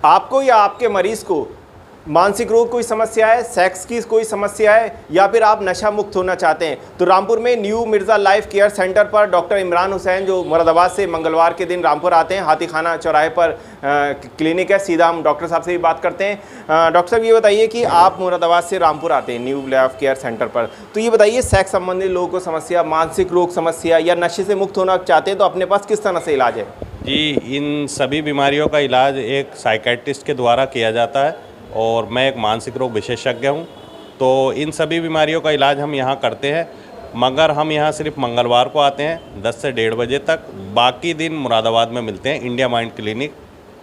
आपको या आपके मरीज़ को मानसिक रोग कोई समस्या है, सेक्स की कोई समस्या है, या फिर आप नशा मुक्त होना चाहते हैं, तो रामपुर में new Mirza life care centre पर डॉक्टर इमरान हुसैन, जो मुरादाबाद से मंगलवार के दिन रामपुर आते हैं, हाथीखाना चौराहे पर क्लिनिक है। सीधा हम डॉक्टर साहब से भी बात करते हैं। डॉक्टर साहब, ये बताइए कि आप मुरादाबाद से रामपुर आते हैं न्यू लाइफ केयर सेंटर पर, तो ये बताइए सेक्स संबंधित लोगों को समस्या, मानसिक रोग समस्या या नशे से मुक्त होना चाहते हैं, तो अपने पास किस तरह से इलाज है? जी, इन सभी बीमारियों का इलाज एक साइकेट्रिस्ट के द्वारा किया जाता है और मैं एक मानसिक रोग विशेषज्ञ हूं, तो इन सभी बीमारियों का इलाज हम यहां करते हैं। मगर हम यहां सिर्फ मंगलवार को आते हैं 10 से 1:30 बजे तक, बाकी दिन मुरादाबाद में मिलते हैं, इंडिया माइंड क्लिनिक,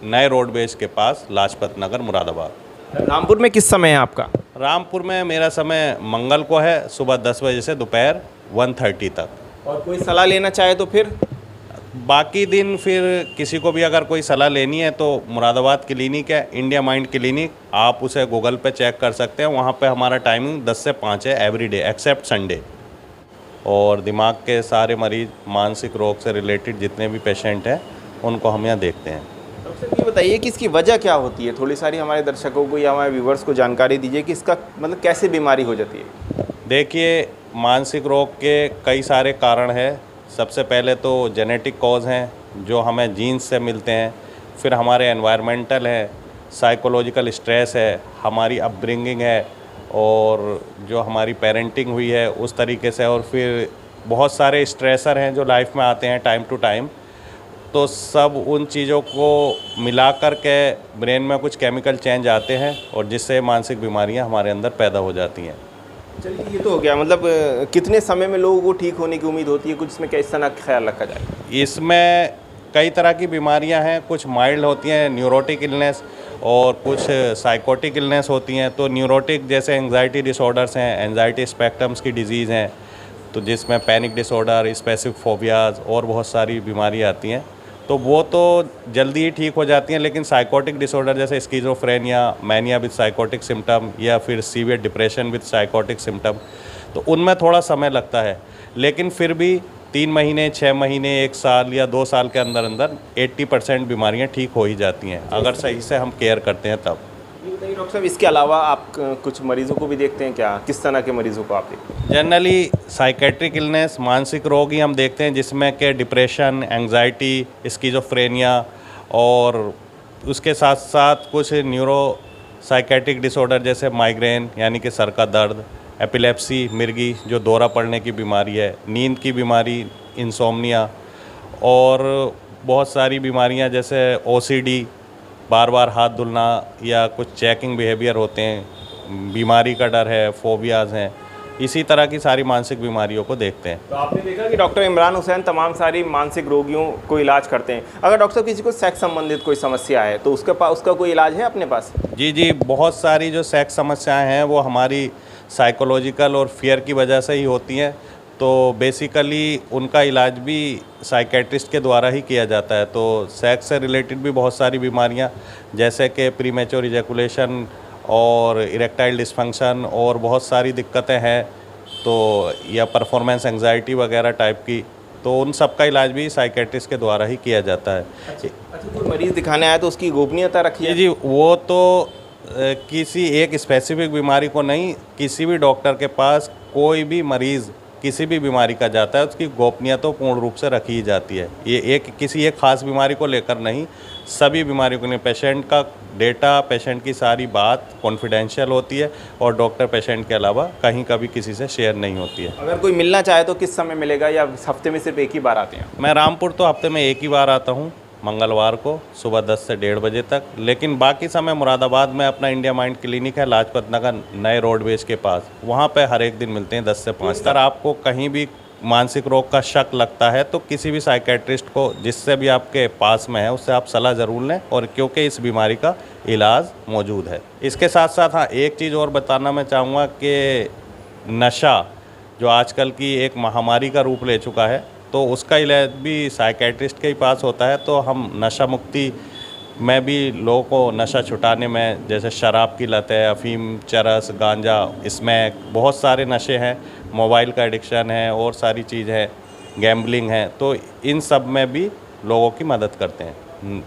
नए रोडवेज के पास, लाजपत नगर, मुरादाबाद। रामपुर में किस समय है आपका? रामपुर में मेरा समय मंगल को है सुबह 10 बजे से दोपहर 1:30 तक। और कोई सलाह लेना चाहे तो फिर बाकी दिन फिर किसी को भी अगर कोई सलाह लेनी है तो मुरादाबाद क्लिनिक है, इंडिया माइंड क्लिनिक, आप उसे गूगल पे चेक कर सकते हैं। वहाँ पे हमारा टाइमिंग 10 से 5 है एवरीडे एक्सेप्ट संडे। और दिमाग के सारे मरीज, मानसिक रोग से रिलेटेड जितने भी पेशेंट हैं, उनको हम यहाँ देखते हैं। डॉक्टर साहब, ये बताइए कि इसकी वजह क्या होती है? थोड़ी सारी हमारे दर्शकों को या हमारे व्यूवर्स को जानकारी दीजिए कि इसका मतलब कैसे बीमारी हो जाती है। देखिए, मानसिक रोग के कई सारे कारण हैं। सबसे पहले तो जेनेटिक कॉज हैं जो हमें जीन्स से मिलते हैं, फिर हमारे एनवायरमेंटल है, साइकोलॉजिकल स्ट्रेस है, हमारी अपब्रिंगिंग है, और जो हमारी पेरेंटिंग हुई है उस तरीके से, और फिर बहुत सारे स्ट्रेसर हैं जो लाइफ में आते हैं टाइम टू टाइम। तो सब उन चीज़ों को मिला कर के ब्रेन में कुछ केमिकल चेंज आते हैं और जिससे मानसिक बीमारियां हमारे अंदर पैदा हो जाती हैं। चलिए, ये तो हो गया। मतलब कितने समय में लोगों को ठीक होने की उम्मीद होती है? कुछ इसमें किस तरह का ख्याल रखा जाए? इसमें कई तरह की बीमारियां हैं, कुछ माइल्ड होती हैं, न्यूरोटिक इलनेस, और कुछ साइकोटिक इलनेस होती हैं। तो न्यूरोटिक जैसे एंजाइटी डिसऑर्डर्स हैं, एंजाइटी स्पेक्ट्रम्स की डिजीज़ हैं, तो जिसमें पैनिक डिसऑर्डर, स्पेसिफिक फोबियाज़ और बहुत सारी बीमारियाँ आती हैं, तो वो तो जल्दी ही ठीक हो जाती हैं। लेकिन साइकोटिक डिसऑर्डर जैसे schizophrenia, mania with psychotic symptom, या फिर severe depression with psychotic symptom, तो उनमें थोड़ा समय लगता है। लेकिन फिर भी 3 महीने, 6 महीने, 1 साल या 2 साल के अंदर अंदर 80% बीमारियां ठीक हो ही जाती हैं, अगर सही से हम केयर करते हैं तब। ये बताइए डॉक्टर साहब, इसके अलावा आप कुछ मरीजों को भी देखते हैं क्या? किस तरह के मरीजों को आप देखते हैं? जनरली साइकेट्रिक इलनेस, मानसिक रोग ही हम देखते हैं, जिसमें कि डिप्रेशन, एंग्जाइटी, स्किज़ोफ्रेनिया, और उसके साथ साथ कुछ न्यूरो साइकेट्रिक डिसऑर्डर जैसे माइग्रेन यानी कि सर का दर्द, एपिलेप्सी, मिर्गी जो दौरा पड़ने की बीमारी है, नींद की बीमारी, इंसोम्निया, और बहुत सारी बीमारियां जैसे ओसीडी, बार बार हाथ धुलना, या कुछ चेकिंग बिहेवियर होते हैं, बीमारी का डर है, फोबियाज़ हैं, इसी तरह की सारी मानसिक बीमारियों को देखते हैं। तो आपने देखा कि डॉक्टर इमरान हुसैन तमाम सारी मानसिक रोगियों को इलाज करते हैं। अगर डॉक्टर साहब किसी को सेक्स संबंधित कोई समस्या है तो उसका कोई इलाज है अपने पास? जी, बहुत सारी जो सेक्स समस्याएं हैं वो हमारी साइकोलॉजिकल और फियर की वजह से ही होती हैं, तो बेसिकली उनका इलाज भी साइकेट्रिस्ट के द्वारा ही किया जाता है। तो सेक्स से रिलेटेड भी बहुत सारी बीमारियां जैसे कि प्रीमेच्योर इजैकुलेशन और इरेक्टाइल डिसफंक्शन और बहुत सारी दिक्कतें हैं, तो या परफॉर्मेंस एंजाइटी वगैरह टाइप की, तो उन सब का इलाज भी साइकेट्रिस्ट के द्वारा ही किया जाता है। अच्छा, कोई मरीज़ दिखाने आया तो उसकी गोपनीयता रखी है? जी, वो तो किसी एक स्पेसिफिक बीमारी को नहीं, किसी भी डॉक्टर के पास कोई भी मरीज़ किसी भी बीमारी का जाता है उसकी गोपनीयता पूर्ण रूप से रखी जाती है। ये किसी एक खास बीमारी को लेकर नहीं, सभी बीमारियों को नहीं। पेशेंट का डेटा, पेशेंट की सारी बात कॉन्फिडेंशियल होती है और डॉक्टर पेशेंट के अलावा कहीं कभी किसी से शेयर नहीं होती है। अगर कोई मिलना चाहे तो किस समय मिलेगा, या हफ्ते में सिर्फ एक ही बार आते हैं? मैं रामपुर तो हफ्ते में एक ही बार आता हूँ, मंगलवार को सुबह 10 से 1:30 बजे तक। लेकिन बाकी समय मुरादाबाद में अपना इंडिया माइंड क्लिनिक है, लाजपत नगर नए रोडवेज के पास, वहाँ पे हर एक दिन मिलते हैं 10 से 5 तक। आपको कहीं भी मानसिक रोग का शक लगता है तो किसी भी साइकेट्रिस्ट को जिससे भी आपके पास में है उससे आप सलाह ज़रूर लें, और क्योंकि इस बीमारी का इलाज मौजूद है। इसके साथ साथ हाँ, एक चीज़ और बताना मैं चाहूँगा कि नशा जो आजकल की एक महामारी का रूप ले चुका है, तो उसका इलाज भी साइकेट्रिस्ट के ही पास होता है। तो हम नशा मुक्ति में भी लोगों को नशा छुटाने में, जैसे शराब की लत है, अफीम, चरस, गांजा, स्मैक, बहुत सारे नशे हैं, मोबाइल का एडिक्शन है और सारी चीज़ है, गैम्बलिंग है, तो इन सब में भी लोगों की मदद करते हैं।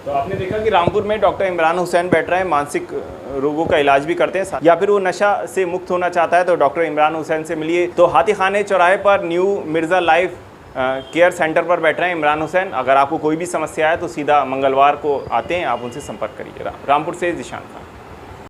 तो आपने देखा कि रामपुर में डॉक्टर इमरान हुसैन बैठ रहे हैं, मानसिक रोगों का इलाज भी करते हैं, या फिर वो नशा से मुक्त होना चाहता है तो डॉक्टर इमरान हुसैन से मिलिए। तो हाथीखाने चौराहे पर new Mirza life care centre पर बैठ रहे हैं इमरान हुसैन। अगर आपको कोई भी समस्या है तो सीधा मंगलवार को आते हैं, आप उनसे संपर्क करिए। रामपुर से जिशान खान।